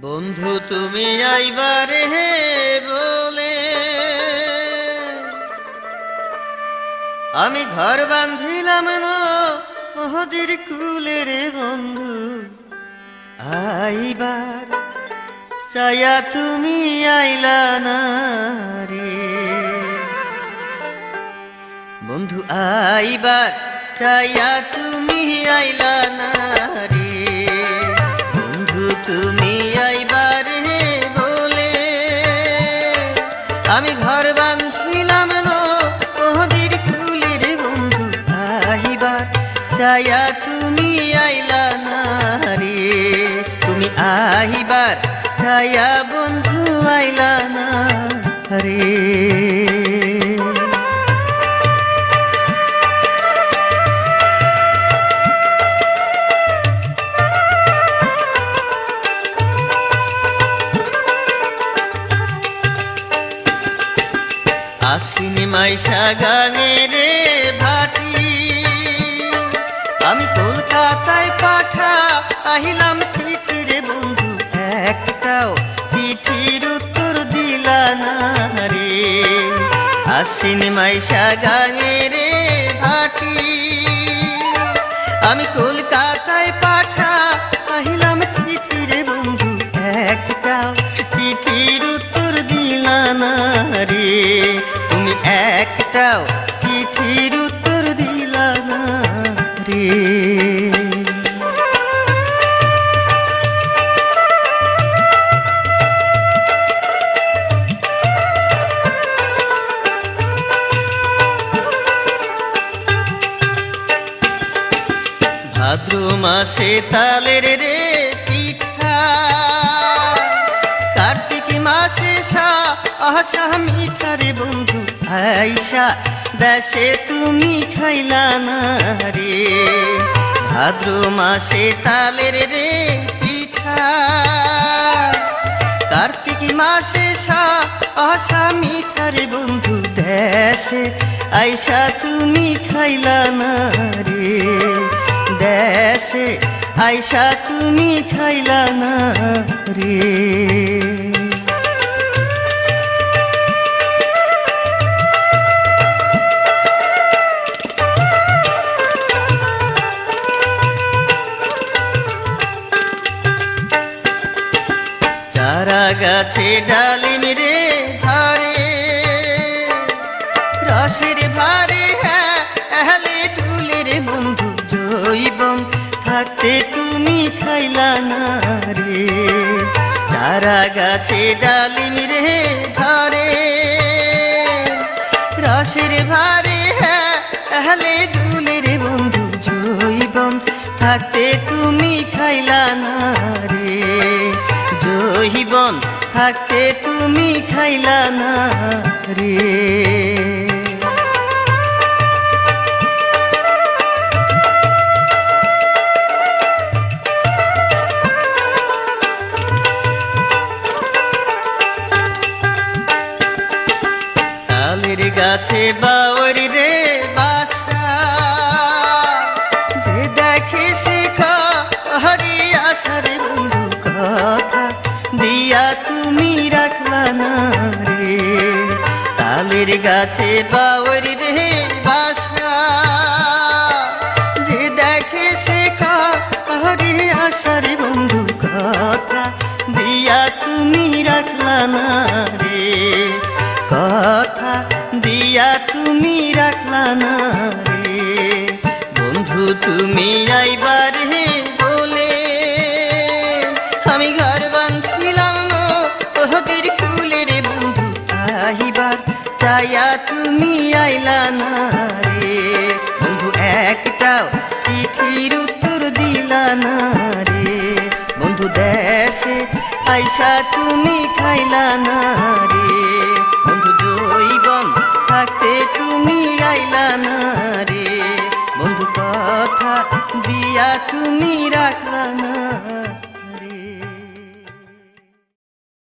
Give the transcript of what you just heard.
বন্ধু তুমি আইবারে হে বলে আমি ঘর বাঁধিলাম নদীর কূলে রে বন্ধু আইবার চাইয়া তুমি আইলা না রে বন্ধু আইবার চাইয়া তুমি আইলা না রে বন্ধু তুমি আইবার হে বলে আমি ঘর বাঁধিলাম নদীর কূলে রে বন্ধু আইবার চাইয়া তুমি আইলা না রে তুমি আইবার চাইয়া বন্ধু আইলা না রে আশ্বিনী মাইশা গানে রে ভাটি আমি কলকাতায় পাঠা আহিলাম চিঠি রে বন্ধু একটাও চিঠির উত্তর দিলা না রে আশ্বিনী মাইশা গানে রে ভাটি আমি কলকাতায় পাঠা আহিলাম চিঠি রে বন্ধু একটাও চিঠির উত্তর দিলা না রে তুমি একটাও চিঠির উত্তর দিলা না রে ভাদ্র মাসে তালের রে পিঠা কার্তিক মাসে আশা মিঠা রে বন্ধু আইসা দেশে তুমি খাইলা না রে ভাদ্র মাসে তালের রে পিঠা কার্তিক মাসে আশা মিঠা রে বন্ধু দেশে আইসা তুমি খাইলা না রে দেশে আইসা তুমি খাইলা না রে চারা গাছে ডালিম রে ধারে রসের ভারে হ্যালে দুলে রে বন্ধু জৈবন থাকতে তুমি খাইলা না রে চারা গাছে ডালিম রে ধারে রসের ভারে হ্যালে দুলে রে বন্ধু জৈবন থাকতে তুমি খাইলা না রে জৈবন থাকতে তুমি খাইলা না রে তালের গাছে বাওয়ার রে বাসা যে দেখে সে হরি আশার বন্ধু কথা দিয়া তুমি রাখলা না রে তালের গাছে বাওয়ার রে বাসা যে দেখে সে হরি আশার বন্ধু কথা দিয়া তুমি রাখলা না রে কথা দিয়া তুমি রাখলা না রে বন্ধু তুমি আইবার হে বলে আমি ঘর বাঁধিলাম নদীর কূলে রে বন্ধু আইবার চাইয়া তুমি আইলা না রে বন্ধু একটাও চিঠির উত্তর দিলা না রে বন্ধু দেশে আইসা তুমি খাইলা না রে বন্ধু জৈবন থাকতে তুমি আইলা না রে বন্ধু কথা দিয়া তুমি রাখলা না